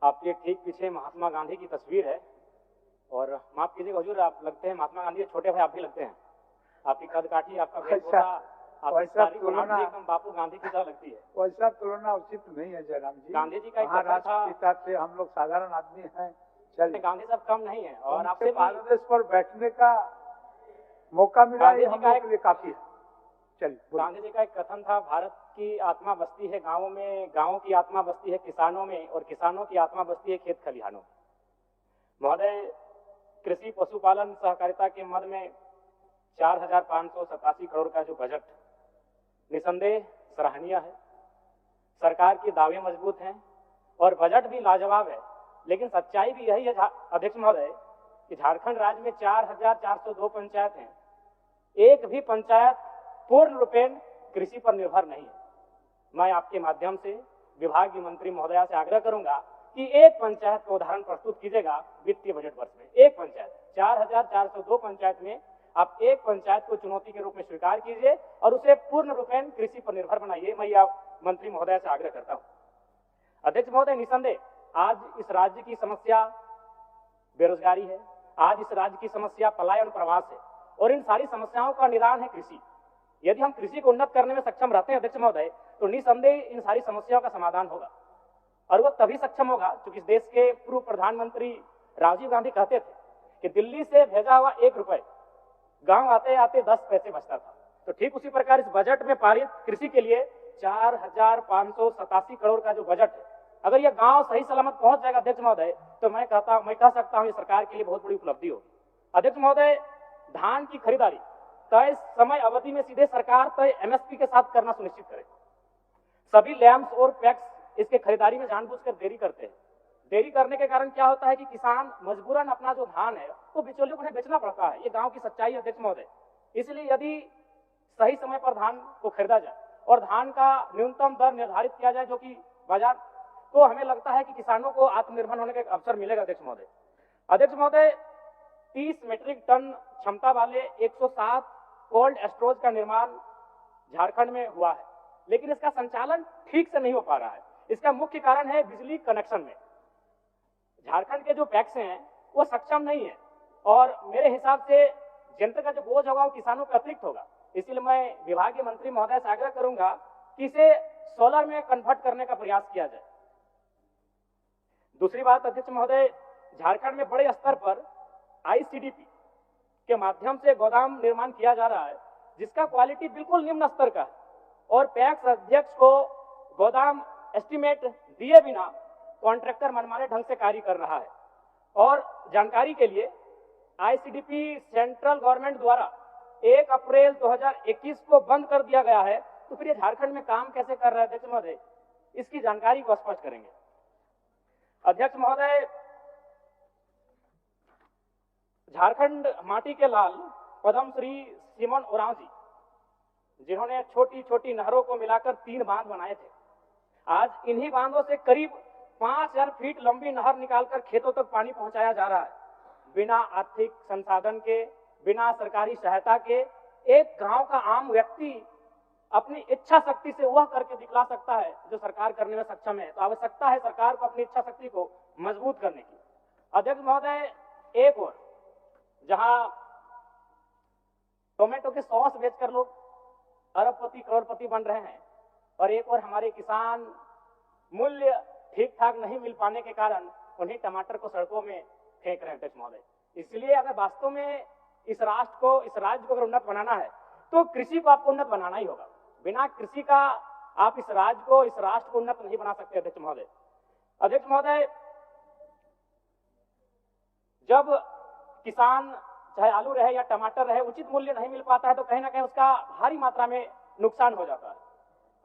आपके ठीक पीछे महात्मा गांधी की तस्वीर है। और माफ कीजिएगा हुजूर, आप लगते हैं महात्मा गांधी के छोटे भाई, आप भी लगते हैं। आपकी कदकाठी, आपका वेशभूषा, आपकी सारी बनावट एकदम बापू गांधी की तरह लगती है। वैसा तुलना उचित नहीं है जयराम जी। गांधी जी का एक राष्ट्रपिता थे, हम लोग साधारण आदमी हैं। चलिए, गांधी साहब कम नहीं है और आपसे भारत देश पर बैठने का मौका मिला, ये हम लोग के लिए काफी है। चलिए, गांधी जी का एक कथन था, भारत की आत्मा बसती है गांवों में, गांवों की आत्मा बसती है किसानों में, और किसानों की आत्मा बसती है खेत खलिहानों में। महोदय, कृषि पशुपालन सहकारिता के मद में 4,587 करोड़ का जो बजट निसंदेह सराहनीय है। सरकार के दावे मजबूत हैं और बजट भी लाजवाब है, लेकिन सच्चाई भी यही है अध्यक्ष महोदय कि झारखंड राज्य में 4,402 पंचायत हैं। एक भी पंचायत पूर्ण रूपेण कृषि पर निर्भर नहीं है। मैं आपके माध्यम से विभागीय मंत्री महोदया से आग्रह करूंगा कि एक पंचायत का उदाहरण प्रस्तुत कीजिएगा वित्तीय बजट वर्ष में। एक पंचायत, 4,402 पंचायत में आप एक पंचायत को चुनौती के रूप में स्वीकार कीजिए और उसे पूर्ण रूपेण कृषि पर निर्भर बनाइए। मैं आप मंत्री महोदय से आग्रह करता हूं। अध्यक्ष महोदय, निसंदेह आज इस राज्य की समस्या बेरोजगारी है, आज इस राज्य की समस्या पलायन प्रवास है, और इन सारी समस्याओं का निदान है कृषि। यदि हम कृषि को उन्नत करने में सक्षम रहते हैं अध्यक्ष महोदय, तो निसंदेह इन सारी समस्याओं का समाधान होगा। और वह तभी सक्षम होगा क्योंकि इस देश के पूर्व प्रधानमंत्री राजीव गांधी कहते थे कि दिल्ली से भेजा हुआ 1 रुपए गांव आते आते 10 पैसे बचता था। तो ठीक उसी प्रकार इस बजट में पारित कृषि के लिए 4,587 करोड़ का जो बजट है, अगर यह गांव सही सलामत पहुंच जाएगा अध्यक्ष महोदय, तो मैं कह सकता हूं ये सरकार के लिए बहुत बड़ी उपलब्धि होगी। अध्यक्ष महोदय, धान की खरीदारी तय समय अवधि में सीधे सरकार तय एमएसपी के साथ करना सुनिश्चित करे। सभी लैम्स और पैक्स इसके खरीदारी में जानबूझकर देरी करते हैं। देरी करने के कारण क्या होता है कि किसान मजबूरन अपना जो धान है वो बिचौलियों को बेचना पड़ता है। ये गांव की सच्चाई है अध्यक्ष महोदय। इसलिए यदि सही समय पर धान को खरीदा जाए और धान का न्यूनतम दर निर्धारित किया जाए जो कि बाजार, तो हमें लगता है कि किसानों को आत्मनिर्भर होने का अवसर मिलेगा अध्यक्ष महोदय। अध्यक्ष महोदय, 30 मीट्रिक टन क्षमता वाले 107 कोल्ड स्टोरेज का निर्माण झारखंड में हुआ है, लेकिन इसका संचालन ठीक से नहीं हो पा रहा है। इसका मुख्य कारण है बिजली कनेक्शन में। झारखंड के जो पैक्स हैं वो सक्षम नहीं है और मेरे हिसाब से यंत्र का जो बोझ होगा वो किसानों पर अतिरिक्त होगा। इसलिए मैं विभागीय मंत्री महोदय से आग्रह करूंगा कि इसे सोलर में कन्वर्ट करने का प्रयास किया जाए। दूसरी बात अध्यक्ष महोदय, झारखंड में बड़े स्तर पर आईसीडीपी के माध्यम से गोदाम निर्माण किया जा रहा है जिसका क्वालिटी बिल्कुल निम्न स्तर का है, और पैक्स अध्यक्ष को गोदाम एस्टीमेट दिए बिना कॉन्ट्रैक्टर मनमाने ढंग से कार्य कर रहा है। और जानकारी के लिए आईसीडीपी सेंट्रल गवर्नमेंट द्वारा 1 अप्रैल 2021 को बंद कर दिया गया है, तो फिर ये झारखंड में काम कैसे कर रहा है अध्यक्ष महोदय, इसकी जानकारी को स्पष्ट करेंगे। अध्यक्ष महोदय, झारखंड माटी के लाल पद्मश्री सिमन ओरांव जी, जिन्होंने छोटी छोटी नहरों को मिलाकर 3 बांध बनाए थे, आज इन्हीं बांधों से करीब 5,000 फीट लंबी नहर निकालकर खेतों तक पानी पहुंचाया जा रहा है। बिना आर्थिक संसाधन के, बिना सरकारी सहायता के एक गांव का आम व्यक्ति अपनी इच्छा शक्ति से वह करके दिखला सकता है जो सरकार करने में सक्षम है। तो आवश्यकता है सरकार को अपनी इच्छा शक्ति को मजबूत करने की। अध्यक्ष महोदय, एक और जहां टोमेटो के सॉस बेचकर लोग अरबपति करोड़पति बन रहे हैं, और एक और हमारे किसान मूल्य ठीक ठाक नहीं मिल पाने के कारण उन्हीं टमाटर को सड़कों में फेंक रहे हैं अध्यक्ष महोदय। इसलिए अगर वास्तव में इस राष्ट्र को, इस राज्य को अगर उन्नत बनाना है तो कृषि को आपको उन्नत बनाना ही होगा। बिना कृषि का आप इस राज्य को, इस राष्ट्र को उन्नत नहीं बना सकते अध्यक्ष महोदय। अध्यक्ष महोदय, जब किसान चाहे आलू रहे या टमाटर रहे उचित मूल्य नहीं मिल पाता है तो कहीं ना कहीं उसका भारी मात्रा में नुकसान हो जाता है।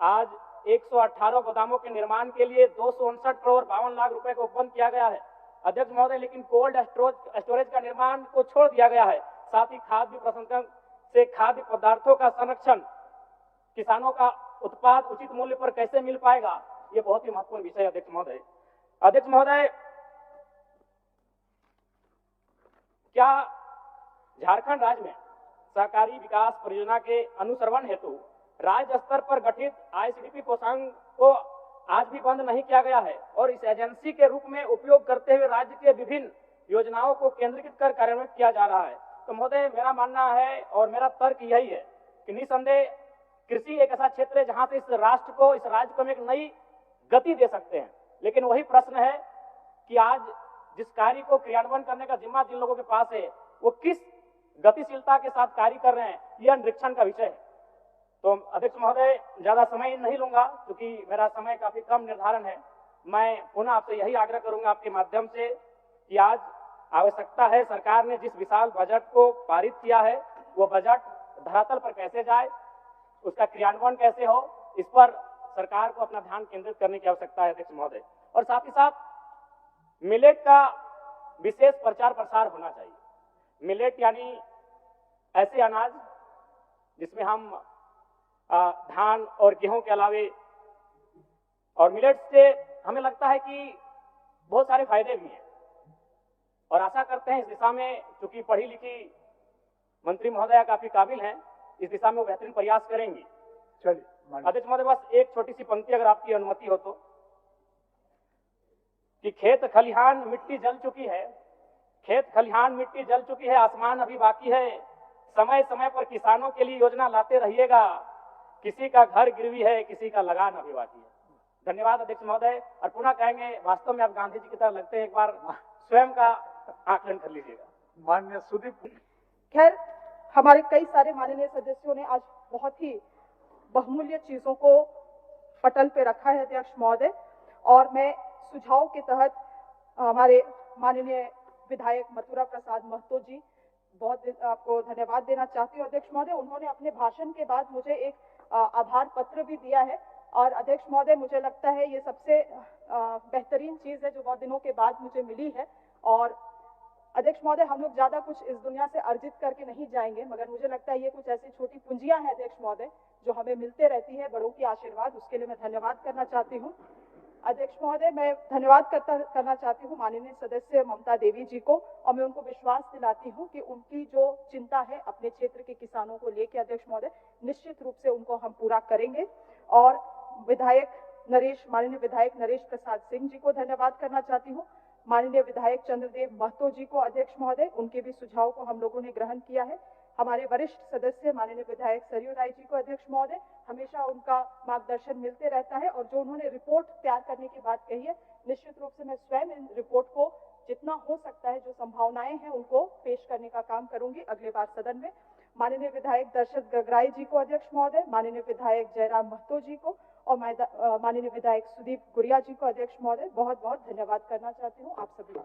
आज 118 गोदामों के निर्माण के लिए 259 करोड़ 52 लाख रुपए को उपबंध किया गया है अध्यक्ष महोदय, लेकिन कोल्ड स्टोरेज का निर्माण को छोड़ दिया गया है। साथ ही खाद्य प्रसंस्करण से खाद्य पदार्थों का संरक्षण, किसानों का उत्पाद उचित मूल्य पर कैसे मिल पाएगा, ये बहुत ही महत्वपूर्ण विषय है अध्यक्ष महोदय। अध्यक्ष महोदय, क्या झारखंड राज्य में सहकारी विकास परियोजना के अनुश्रवण हेतु राज्य स्तर पर गठित आईसीडीपी कोषांग को आज भी बंद नहीं किया गया है और इस एजेंसी के रूप में उपयोग करते हुए राज्य के विभिन्न योजनाओं को केंद्रीकृत कर कार्यान्वित किया जा रहा है। तो महोदय, मेरा मानना है और मेरा तर्क यही है कि निसंदेह कृषि एक ऐसा क्षेत्र है जहां से इस राष्ट्र को, इस राज्य को हम एक नई गति दे सकते हैं। लेकिन वही प्रश्न है कि आज जिस कार्य को क्रियान्वयन करने का जिम्मा जिन लोगों के पास है वो किस गतिशीलता के साथ कार्य कर रहे हैं, यह निरीक्षण का विषय है। तो अध्यक्ष महोदय, ज्यादा समय नहीं लूंगा क्योंकि मेरा समय काफी कम निर्धारण है। मैं पुनः आपसे यही आग्रह करूंगा आपके माध्यम से कि आज आवश्यकता है, सरकार ने जिस विशाल बजट को पारित किया है वो बजट धरातल पर कैसे जाए, उसका क्रियान्वयन कैसे हो, इस पर सरकार को अपना ध्यान केंद्रित करने की आवश्यकता है अध्यक्ष महोदय। और साथ ही साथ मिलेट का विशेष प्रचार प्रसार होना चाहिए। मिलेट यानी ऐसे अनाज जिसमें हम धान और गेहूं के अलावे, और मिलेट से हमें लगता है कि बहुत सारे फायदे भी हैं और आशा करते हैं इस दिशा में, चूंकि पढ़ी लिखी मंत्री महोदया काफी काबिल हैं, इस दिशा में वो बेहतरीन प्रयास करेंगी। चलिए अध्यक्ष महोदय, बस एक छोटी सी पंक्ति अगर आपकी अनुमति हो तो, कि खेत खलिहान मिट्टी जल चुकी है, खेत खलिहान मिट्टी जल चुकी है, आसमान अभी बाकी है, समय समय पर किसानों के लिए योजना लाते रहिएगा, किसी का घर गिरवी है, किसी का लगान अभी बाकी है। धन्यवाद अध्यक्ष महोदय। और पुनः कहेंगे, वास्तव में आप गांधी जी की तरह लगते हैं, एक बार स्वयं का आकलन कर लीजिएगा। माननीय सुदीप। खैर, हमारे कई सारे माननीय सदस्यों ने आज बहुत ही बहुमूल्य चीजों को पटल पे रखा है अध्यक्ष महोदय, और मैं सुझाव के तहत हमारे माननीय विधायक मथुरा प्रसाद महतो जी, बहुत आपको धन्यवाद देना चाहती हूँ अध्यक्ष महोदय। उन्होंने अपने भाषण के बाद मुझे एक आभार पत्र भी दिया है, और अध्यक्ष महोदय मुझे लगता है ये सबसे बेहतरीन चीज है जो बहुत दिनों के बाद मुझे मिली है। और अध्यक्ष महोदय, हम लोग ज्यादा कुछ इस दुनिया से अर्जित करके नहीं जाएंगे, मगर मुझे लगता है ये कुछ ऐसी छोटी पूंजियां हैं अध्यक्ष महोदय जो हमें मिलते रहती है, बड़ों की आशीर्वाद, उसके लिए मैं धन्यवाद करना चाहती हूँ। अध्यक्ष महोदय, मैं धन्यवाद करना चाहती हूँ माननीय सदस्य ममता देवी जी को, और मैं उनको विश्वास दिलाती हूँ कि उनकी जो चिंता है अपने क्षेत्र के किसानों को लेकर अध्यक्ष महोदय, निश्चित रूप से उनको हम पूरा करेंगे। और माननीय विधायक नरेश प्रसाद सिंह जी को धन्यवाद करना चाहती हूँ, माननीय विधायक चंद्रदेव महतो जी को अध्यक्ष महोदय, उनके भी सुझाव को हम लोगों ने ग्रहण किया है। हमारे वरिष्ठ सदस्य माननीय विधायक सरयू राय जी को अध्यक्ष महोदय, हमेशा उनका मार्गदर्शन मिलते रहता है, और जो उन्होंने रिपोर्ट तैयार करने की बात कही है, निश्चित रूप से मैं स्वयं इन रिपोर्ट को जितना हो सकता है, जो संभावनाएं हैं उनको पेश करने का काम करूंगी अगले बार सदन में। माननीय विधायक दर्शक गगराई जी को अध्यक्ष महोदय, माननीय विधायक जयराम महतो जी को और माननीय विधायक सुदीप गुड़िया जी को अध्यक्ष महोदय बहुत बहुत धन्यवाद करना चाहती हूँ आप सभी।